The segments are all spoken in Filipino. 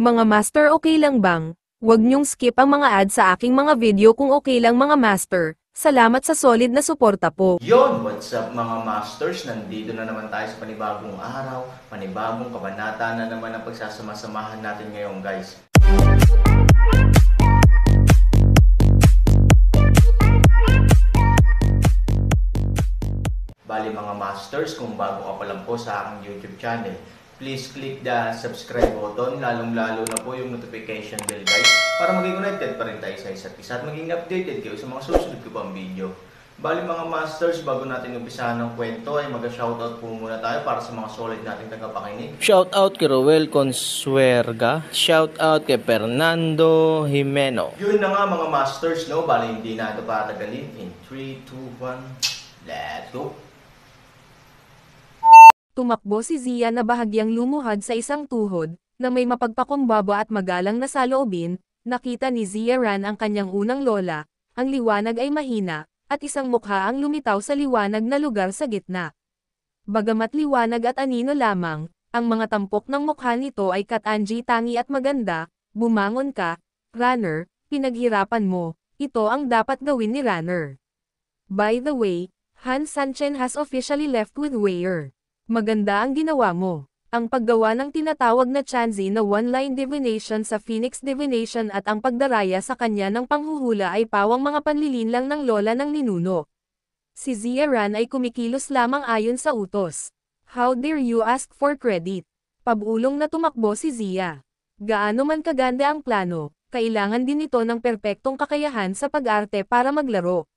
Mga master, okay lang bang? Huwag niyong skip ang mga ads sa aking mga video kung okay lang mga master. Salamat sa solid na suporta po. Yon, what's up mga masters? Nandito na naman tayo sa panibagong araw, panibagong kabanata na naman ang pagsasama-samahan natin ngayon, guys. Bali mga masters, kung bago ka pa lang po sa aking YouTube channel, please click the subscribe button, lalong-lalo na po yung notification bell, guys, para maging connected pa rin tayo sa isa't isa at maging updated kayo sa mga susunod ko pang video. Bali mga masters, bago natin umpisahan ng kwento ay mag-shoutout po muna tayo para sa mga solid nating tagapakinig. Shoutout kay Roel Consuerga, shoutout kay Fernando Jimeno. Yun na nga mga masters, no? Bali hindi na ito patagalin. In 3, 2, 1, let's go! Tumakbo si Zia na bahagyang lumuhad sa isang tuhod, na may mapagpakumbaba at magalang na saloobin. Nakita ni Zia Ran ang kanyang unang lola, ang liwanag ay mahina, at isang mukha ang lumitaw sa liwanag na lugar sa gitna. Bagamat liwanag at anino lamang, ang mga tampok ng mukha nito ay katangi tangi at maganda. Bumangon ka, Runner, pinaghirapan mo, ito ang dapat gawin ni Runner. By the way, Han Sanchen has officially left with Weir. Maganda ang ginawa mo. Ang paggawa ng tinatawag na Chanzi na one-line divination sa Phoenix Divination at ang pagdaraya sa kanya ng panghuhula ay pawang mga panlilinlang ng lola ng ninuno. Si Zia Ran ay kumikilos lamang ayon sa utos. How dare you ask for credit? Pabulong na tumakbo si Zia. Gaano man kaganda ang plano, kailangan din ito ng perpektong kakayahan sa pag-arte para maglaro.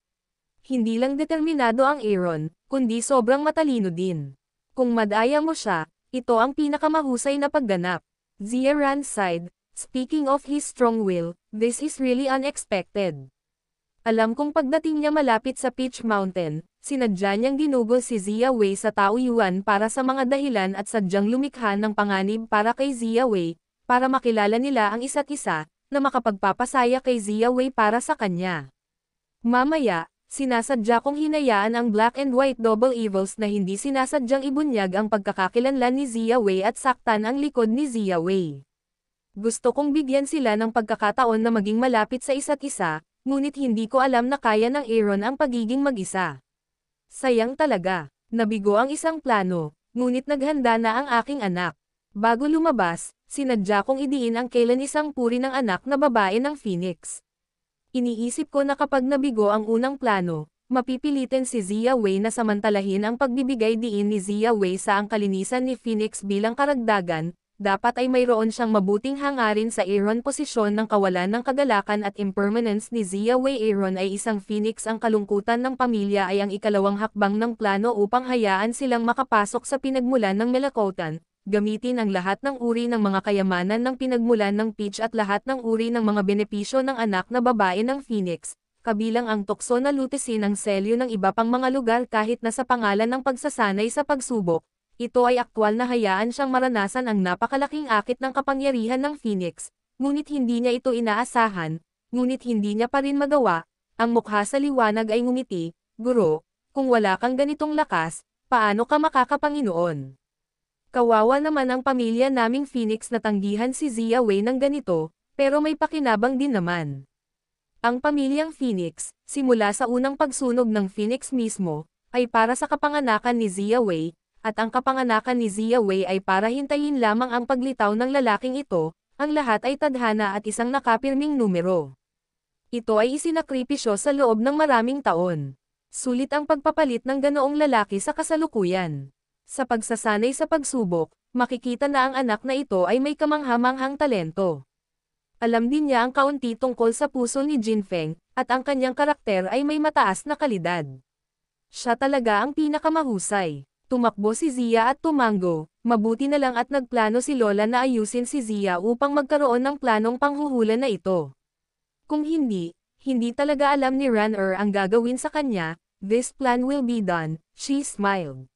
Hindi lang determinado ang Aaron, kundi sobrang matalino din. Kung madaya mo siya, ito ang pinakamahusay na pagganap. Zia Ran sighed, speaking of his strong will, this is really unexpected. Alam kong pagdating niya malapit sa Peach Mountain, sinadya niyang ginugol si Zia Wei sa Taoyuan para sa mga dahilan at sadyang lumikha ng panganib para kay Zia Wei, para makilala nila ang isa't isa, na makapagpapasaya kay Zia Wei para sa kanya. Mamaya, sinasadya kong hinayaan ang black and white double evils na hindi sinasadyang ibunyag ang pagkakakilanlan ni Zia Wei at saktan ang likod ni Zia Wei. Gusto kong bigyan sila ng pagkakataon na maging malapit sa isa't isa, ngunit hindi ko alam na kaya ng Aaron ang pagiging mag-isa. Sayang talaga, nabigo ang isang plano, ngunit naghanda na ang aking anak. Bago lumabas, sinadya kong idiin ang kailan isang puri ng anak na babae ng Phoenix. Iniisip ko na kapag nabigo ang unang plano, mapipilitin si Zia Wei na samantalahin ang pagbibigay diin ni Zia Wei sa ang kalinisan ni Phoenix bilang karagdagan, dapat ay mayroon siyang mabuting hangarin sa Aaron posisyon ng kawalan ng kagalakan at impermanence ni Zia Wei. Aaron ay isang Phoenix, ang kalungkutan ng pamilya ay ang ikalawang hakbang ng plano upang hayaan silang makapasok sa pinagmulan ng Melakotan. Gamitin ang lahat ng uri ng mga kayamanan ng pinagmulan ng Peach at lahat ng uri ng mga benepisyo ng anak na babae ng Phoenix, kabilang ang tukso na lutisin ang selyo ng iba pang mga lugar kahit na sa pangalan ng pagsasanay sa pagsubok. Ito ay aktwal na hayaan siyang maranasan ang napakalaking akit ng kapangyarihan ng Phoenix, ngunit hindi niya ito inaasahan, ngunit hindi niya pa rin magawa. Ang mukha sa liwanag ay ngumiti, Guro, kung wala kang ganitong lakas, paano ka makakapanginoon? Kawawa naman ang pamilya naming Phoenix na tanggihan si Zia Wei ng ganito, pero may pakinabang din naman. Ang pamilyang Phoenix, simula sa unang pagsunog ng Phoenix mismo, ay para sa kapanganakan ni Zia Wei, at ang kapanganakan ni Zia Wei ay para hintayin lamang ang paglitaw ng lalaking ito. Ang lahat ay tadhana at isang nakapirming numero. Ito ay isinakripisyo sa loob ng maraming taon. Sulit ang pagpapalit ng ganoong lalaki sa kasalukuyan. Sa pagsasanay sa pagsubok, makikita na ang anak na ito ay may kamanghamanghang talento. Alam din niya ang kaunti tungkol sa puso ni Jinfeng, at ang kanyang karakter ay may mataas na kalidad. Siya talaga ang pinakamahusay. Tumakbo si Zia at tumango, mabuti na lang at nagplano si Lola na ayusin si Zia upang magkaroon ng planong panghuhula na ito. Kung hindi talaga alam ni Runner ang gagawin sa kanya. This plan will be done, she smiled.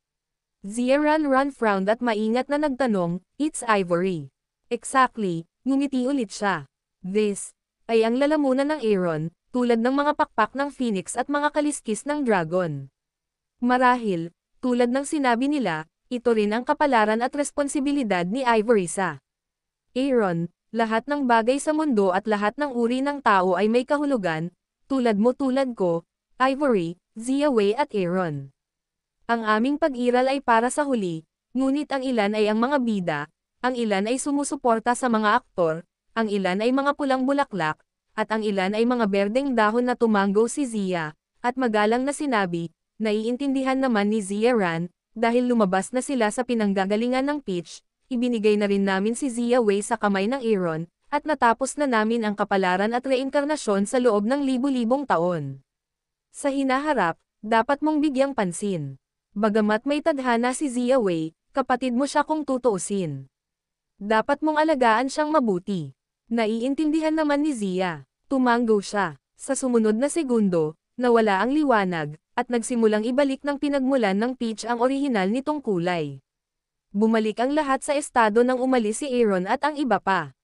Zia Ran frowned at maingat na nagtanong, it's Ivory. Exactly, ngumiti ulit siya. This ay ang lalamunan ng Aaron, tulad ng mga pakpak ng Phoenix at mga kaliskis ng Dragon. Marahil, tulad ng sinabi nila, ito rin ang kapalaran at responsibilidad ni Ivory sa Aaron, Lahat ng bagay sa mundo at lahat ng uri ng tao ay may kahulugan, tulad mo tulad ko, Ivory, Zia Wei at Aaron. Ang aming pag-iral ay para sa huli, ngunit ang ilan ay ang mga bida, ang ilan ay sumusuporta sa mga aktor, ang ilan ay mga pulang bulaklak, at ang ilan ay mga berdeng dahon na tumango si Zia, at magalang na sinabi, naiintindihan naman ni Zia Ran, dahil lumabas na sila sa pinanggagalingan ng pitch, ibinigay na rin namin si Zia Wei sa kamay ng Aaron, at natapos na namin ang kapalaran at reinkarnasyon sa loob ng libu-libong taon. Sa hinaharap, dapat mong bigyang pansin. Bagamat may tadhana si Zia Wei, kapatid mo siya kung tutuusin. Dapat mong alagaan siyang mabuti. Naiintindihan naman ni Zia. Tumango siya. Sa sumunod na segundo, nawala ang liwanag, at nagsimulang ibalik ng pinagmulan ng pitch ang orihinal nitong kulay. Bumalik ang lahat sa estado nang umalis si Aaron at ang iba pa.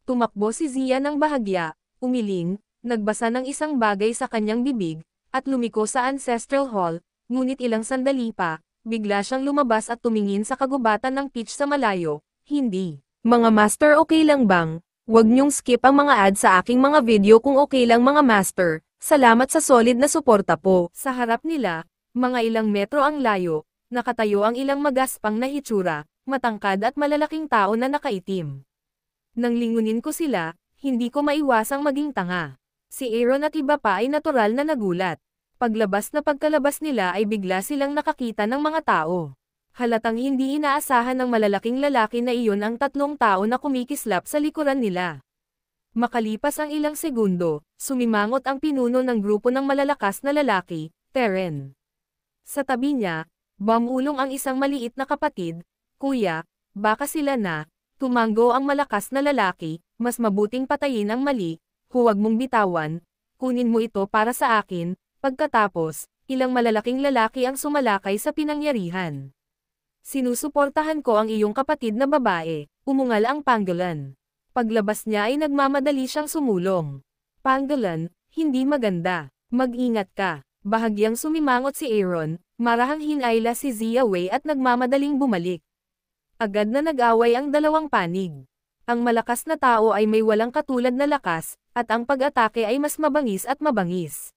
Tumakbo si Zia ng bahagya, umiling, nagbasa ng isang bagay sa kanyang bibig, at lumiko sa Ancestral Hall, ngunit ilang sandali pa, bigla siyang lumabas at tumingin sa kagubatan ng pitch sa malayo, hindi. Mga master, okay lang bang? Huwag niyong skip ang mga ads sa aking mga video kung okay lang mga master. Salamat sa solid na suporta po. Sa harap nila, mga ilang metro ang layo, nakatayo ang ilang magaspang na hitsura, matangkad at malalaking tao na nakaitim. Nang lingunin ko sila, hindi ko maiwasang maging tanga. Si Aaron at iba pa ay natural na nagulat. Paglabas na pagkalabas nila ay bigla silang nakakita ng mga tao. Halatang hindi inaasahan ng malalaking lalaki na iyon ang tatlong tao na kumikislap sa likuran nila. Makalipas ang ilang segundo, sumimangot ang pinuno ng grupo ng malalakas na lalaki, Teren. Sa tabi niya, bumulong ang isang maliit na kapatid, Kuya, baka sila na, tumango ang malakas na lalaki, mas mabuting patayin ang mali, huwag mong bitawan, kunin mo ito para sa akin. Pagkatapos, ilang malalaking lalaki ang sumalakay sa pinangyarihan. Sinusuportahan ko ang iyong kapatid na babae, umungal ang Pangolin. Paglabas niya ay nagmamadali siyang sumulong. Pangolin, hindi maganda. Mag-ingat ka. Bahagyang sumimangot si Aaron, marahang hinayla si Zia Wei at nagmamadaling bumalik. Agad na nag-away ang dalawang panig. Ang malakas na tao ay may walang katulad na lakas, at ang pag-atake ay mas mabangis at mabangis.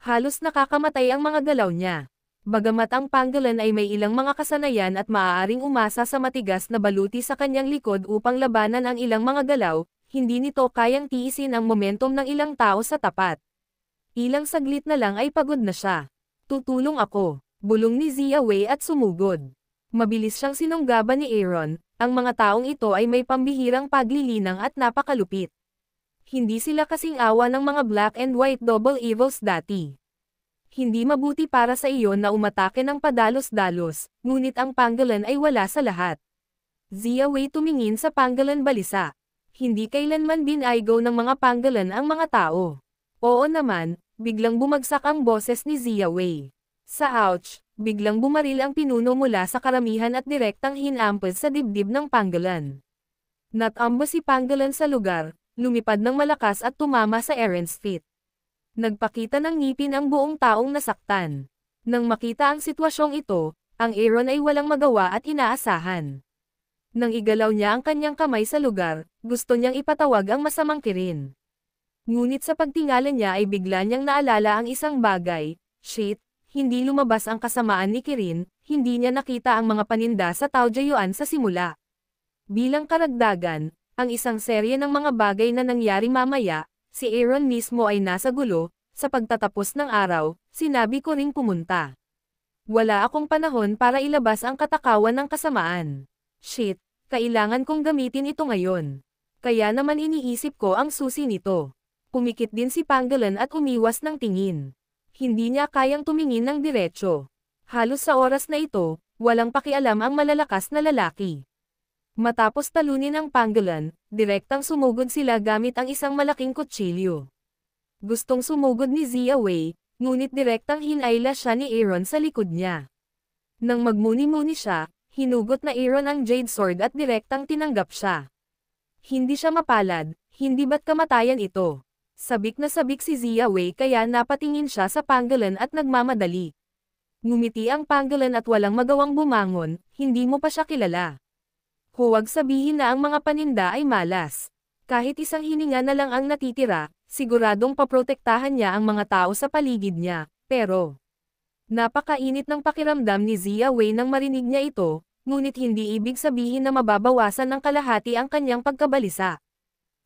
Halos nakakamatay ang mga galaw niya. Bagamat ang Pangolin ay may ilang mga kasanayan at maaaring umasa sa matigas na baluti sa kanyang likod upang labanan ang ilang mga galaw, hindi nito kayang tiisin ang momentum ng ilang tao sa tapat. Ilang saglit na lang ay pagod na siya. Tutulong ako, bulong ni Zia Wei at sumugod. Mabilis siyang sinunggaban ni Aaron, ang mga taong ito ay may pambihirang paglilinang at napakalupit. Hindi sila kasing awa ng mga black and white double evils dati. Hindi mabuti para sa iyo na umatake ng padalos-dalos, ngunit ang Pangolin ay wala sa lahat. Zia Wei tumingin sa Pangolin balisa. Hindi kailanman binaygo ng mga Pangolin ang mga tao. Oo naman, biglang bumagsak ang boses ni Zia Wei. Sa ouch, biglang bumaril ang pinuno mula sa karamihan at direktang hinampad sa dibdib ng Pangolin. Natambo si Pangolin sa lugar, lumipad ng malakas at tumama sa Aaron's feet. Nagpakita ng ngipin ang buong taong nasaktan. Nang makita ang sitwasyong ito, ang Aaron ay walang magawa at inaasahan. Nang igalaw niya ang kanyang kamay sa lugar, gusto niyang ipatawag ang masamang Kirin. Ngunit sa pagtingala niya ay bigla niyang naalala ang isang bagay, shit, hindi lumabas ang kasamaan ni Kirin, hindi niya nakita ang mga paninda sa Taojiuan sa simula. Bilang karagdagan, ang isang serye ng mga bagay na nangyari mamaya, si Aaron mismo ay nasa gulo, sa pagtatapos ng araw, sinabi ko ring pumunta. Wala akong panahon para ilabas ang katakawan ng kasamaan. Shit, kailangan kong gamitin ito ngayon. Kaya naman iniisip ko ang susi nito. Pumikit din si Pangolin at umiwas ng tingin. Hindi niya kayang tumingin ng diretsyo. Halos sa oras na ito, walang pakialam ang malalakas na lalaki. Matapos talunin ang Pangolin, direktang sumugod sila gamit ang isang malaking kutsilyo. Gustong sumugod ni Zia Wei, ngunit direktang hinayla siya ni Aaron sa likod niya. Nang magmuni-muni siya, hinugot na Aaron ang Jade Sword at direktang tinanggap siya. Hindi siya mapalad, hindi ba't kamatayan ito? Sabik na sabik si Zia Wei kaya napatingin siya sa Pangolin at nagmamadali. Ngumiti ang Pangolin at walang magawang bumangon, hindi mo pa siya kilala. Huwag sabihin na ang mga paninda ay malas. Kahit isang hininga na lang ang natitira, siguradong paprotektahan niya ang mga tao sa paligid niya, pero napakainit ng pakiramdam ni Zia Wei nang marinig niya ito, ngunit hindi ibig sabihin na mababawasan ng kalahati ang kanyang pagkabalisa.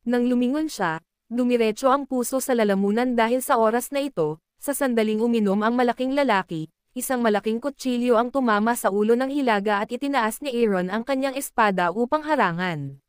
Nang lumingon siya, dumiretso ang puso sa lalamunan dahil sa oras na ito, sa sandaling uminom ang malaking lalaki, isang malaking kutsilyo ang tumama sa ulo ng hilaga at itinaas ni Aaron ang kanyang espada upang harangan.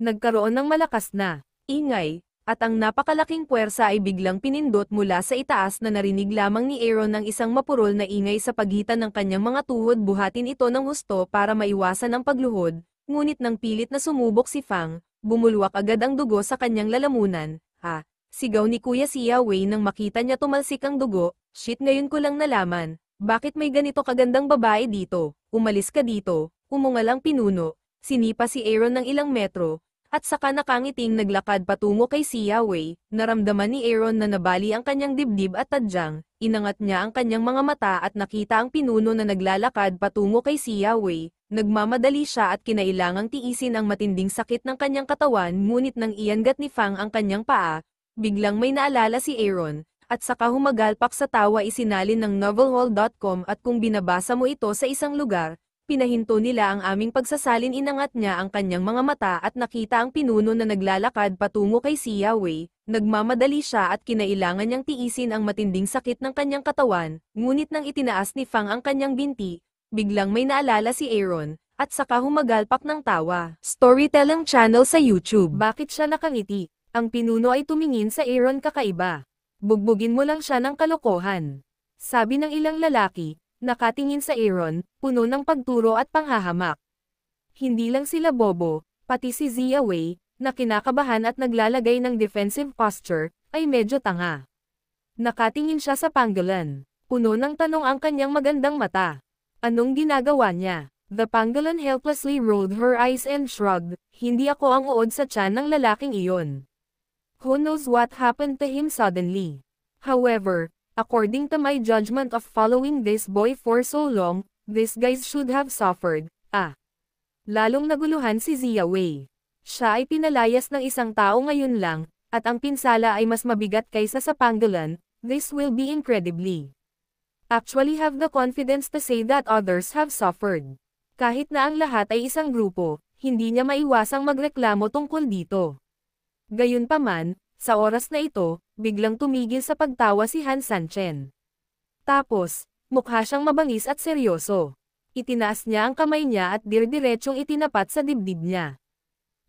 Nagkaroon ng malakas na ingay, at ang napakalaking puwersa ay biglang pinindot mula sa itaas na narinig lamang ni Aaron ng isang mapurol na ingay sa pagitan ng kanyang mga tuhod. Buhatin ito ng husto para maiwasan ang pagluhod, ngunit nang pilit na sumubok si Fang, bumulwak agad ang dugo sa kanyang lalamunan. Ha! Sigaw ni Kuya Zia Wei nang makita niya tumalsik ang dugo. Shit, ngayon ko lang nalaman. Bakit may ganito kagandang babae dito? Umalis ka dito, umungal ang pinuno. Sinipa si Aaron ng ilang metro, at saka nakangiting naglakad patungo kay Zia Wei. Naramdaman ni Aaron na nabali ang kanyang dibdib at tadyang, inangat niya ang kanyang mga mata at nakita ang pinuno na naglalakad patungo kay Zia Wei. Nagmamadali siya at kinailangang tiisin ang matinding sakit ng kanyang katawan, ngunit nang iangat ni Fang ang kanyang paa, biglang may naalala si Aaron, at saka humagalpak sa tawa. Isinalin ng novelhall.com at kung binabasa mo ito sa isang lugar, pinahinto nila ang aming pagsasalin. Inangat niya ang kanyang mga mata at nakita ang pinuno na naglalakad patungo kay Zia Wei. Nagmamadali siya at kinailangan niyang tiisin ang matinding sakit ng kanyang katawan, ngunit nang itinaas ni Fang ang kanyang binti, biglang may naalala si Aaron, at saka humagalpak ng tawa. Storytelling channel sa YouTube. Bakit siya nakangiti? Ang pinuno ay tumingin sa Aaron kakaiba. Bugbugin mo lang siya ng kalokohan. Sabi ng ilang lalaki, nakatingin sa Aaron, puno ng pagturo at panghahamak. Hindi lang sila bobo, pati si Zia Wei, na kinakabahan at naglalagay ng defensive posture, ay medyo tanga. Nakatingin siya sa pangolin. Puno ng tanong ang kanyang magandang mata. Anong ginagawa niya? The pangolin helplessly rolled her eyes and shrugged. Hindi ako ang uod sa tiyan ng lalaking iyon. Who knows what happened to him suddenly? However, according to my judgment of following this boy for so long, these guys should have suffered. Lalong naguluhan si Zia Wei. Siya ay pinalayas ng isang tao ngayon lang, at ang pinsala ay mas mabigat kaysa sa pangolin. This will be incredibly. Actually have the confidence to say that others have suffered. Kahit na ang lahat ay isang grupo, hindi niya maiwasang magreklamo tungkol dito. Gayunpaman, sa oras na ito, biglang tumigil sa pagtawa si Han Sanchen. Tapos, mukha siyang mabangis at seryoso. Itinaas niya ang kamay niya at dirdiretsong itinapat sa dibdib niya.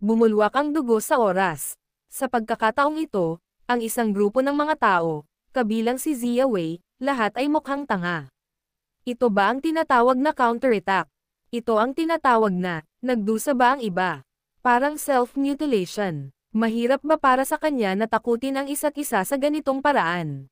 Bumulwak ang dugo sa oras. Sa pagkakataong ito, ang isang grupo ng mga tao, kabilang si Zia Wei, lahat ay mukhang tanga. Ito ba ang tinatawag na counterattack? Ito ang tinatawag na, nagdusa ba ang iba? Parang self-mutilation. Mahirap ba para sa kanya na takutin ang isa't isa sa ganitong paraan?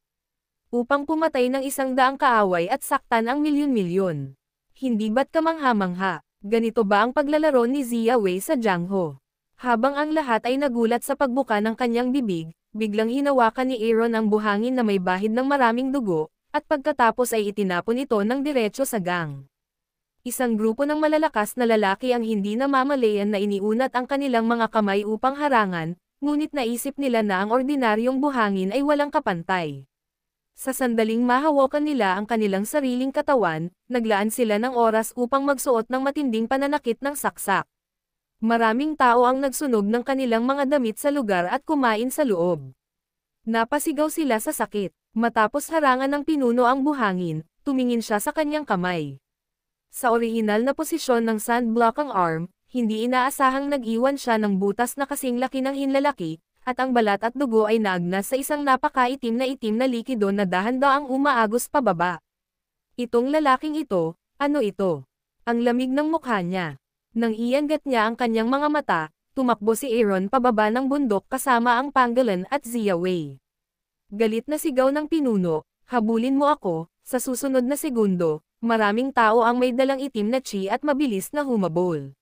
Upang pumatay ng 100 kaaway at saktan ang milyon-milyon. Hindi ba't kamangha-mangha? Ganito ba ang paglalaro ni Zia Wei sa Jiangho? Habang ang lahat ay nagulat sa pagbuka ng kanyang bibig, biglang hinawakan ni Aaron ang buhangin na may bahid ng maraming dugo, at pagkatapos ay itinapon ito ng diretso sa gang. Isang grupo ng malalakas na lalaki ang hindi namamalayan na iniunat ang kanilang mga kamay upang harangan, ngunit naisip nila na ang ordinaryong buhangin ay walang kapantay. Sa sandaling mahawakan nila ang kanilang sariling katawan, naglaan sila ng oras upang magsuot ng matinding pananakit ng saksak. Maraming tao ang nagsunog ng kanilang mga damit sa lugar at kumain sa loob. Napasigaw sila sa sakit. Matapos harangan ng pinuno ang buhangin, tumingin siya sa kanyang kamay. Sa orihinal na posisyon ng sandblock ang arm, hindi inaasahang nag-iwan siya ng butas na kasing laki ng hinlalaki, at ang balat at dugo ay naagnas sa isang napakaitim na likido na dahan-daang umaagos pababa. Itong lalaking ito, ano ito? Ang lamig ng mukha niya. Nang iangat niya ang kanyang mga mata, tumakbo si Aaron pababa ng bundok kasama ang pangolin at Zia Wei. Galit na sigaw ng pinuno, habulin mo ako. Sa susunod na segundo, maraming tao ang may dalang itim na chi at mabilis na humabol.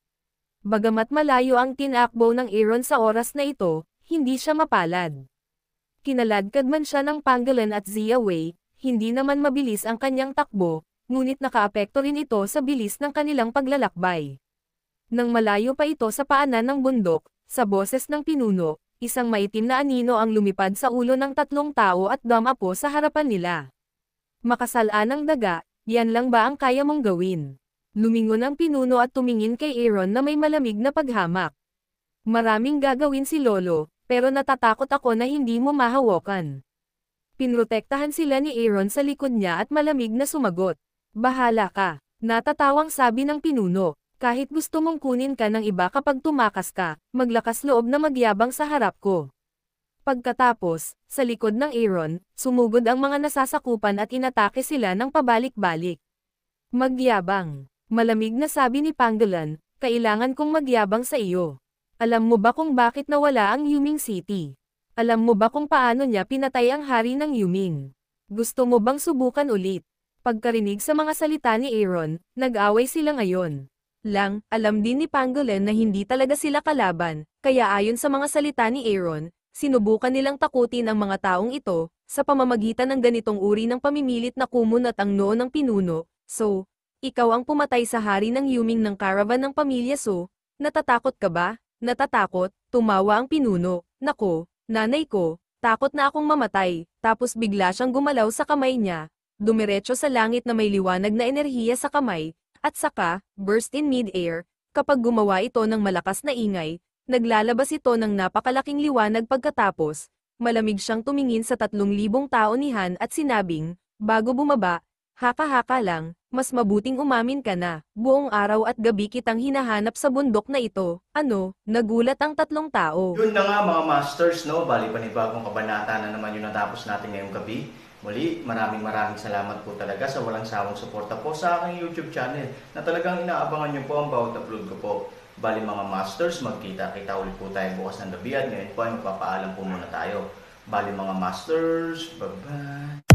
Bagamat malayo ang tinakbo ng Aaron sa oras na ito, hindi siya mapalad. Kinaladkad man siya ng pangolin at Zia Wei, hindi naman mabilis ang kanyang takbo, ngunit nakaapekto rin ito sa bilis ng kanilang paglalakbay. Nang malayo pa ito sa paanan ng bundok, Sa boses ng pinuno, isang maitim na anino ang lumipad sa ulo ng 3 tao at dumapo sa harapan nila. Makasalaan ng daga, yan lang ba ang kaya mong gawin? Lumingon ang pinuno at tumingin kay Aaron na may malamig na paghamak. Maraming gagawin si Lolo, pero natatakot ako na hindi mo mahawakan. Pinrotektahan sila ni Aaron sa likod niya at malamig na sumagot. Bahala ka, natatawang sabi ng pinuno. Kahit gusto mong kunin ka ng iba kapag tumakas ka, maglakas loob na magyabang sa harap ko. Pagkatapos, sa likod ng Aaron, sumugod ang mga nasasakupan at inatake sila ng pabalik-balik. Magyabang. Malamig na sabi ni Pangolin, kailangan kong magyabang sa iyo. Alam mo ba kung bakit nawala ang Yuming City? Alam mo ba kung paano niya pinatay ang hari ng Yuming? Gusto mo bang subukan ulit? Pagkarinig sa mga salita ni Aaron, nag-away sila ngayon. Alam din ni Pangolin na hindi talaga sila kalaban, kaya ayon sa mga salita ni Aaron, sinubukan nilang takutin ang mga taong ito, sa pamamagitan ng ganitong uri ng pamimilit na kumunat ang noo ng pinuno. So, ikaw ang pumatay sa hari ng Yuming ng caravan ng pamilya So, natatakot ka ba? Natatakot, tumawa ang pinuno. Nako, nanay ko, takot na akong mamatay, tapos bigla siyang gumalaw sa kamay niya, dumiretso sa langit na may liwanag na enerhiya sa kamay, at saka, burst in mid-air, kapag gumawa ito ng malakas na ingay, naglalabas ito ng napakalaking liwanag pagkatapos, malamig siyang tumingin sa 3,000 tao ni Han at sinabing, bago bumaba, haka-haka lang, mas mabuting umamin ka na, buong araw at gabi kitang hinahanap sa bundok na ito, nagulat ang 3 tao. Yun na nga mga masters, no? Bali panibagong kabanata na naman yung natapos natin ngayong gabi. Muli, maraming salamat po talaga sa walang sawang suporta po sa aking YouTube channel na talagang inaabangan nyo po ang bawat upload ko po. Bali mga masters, magkita-kita ulit po tayo bukas ng gabi at ngayon po ay magpapaalam po muna tayo. Bali mga masters, bye-bye!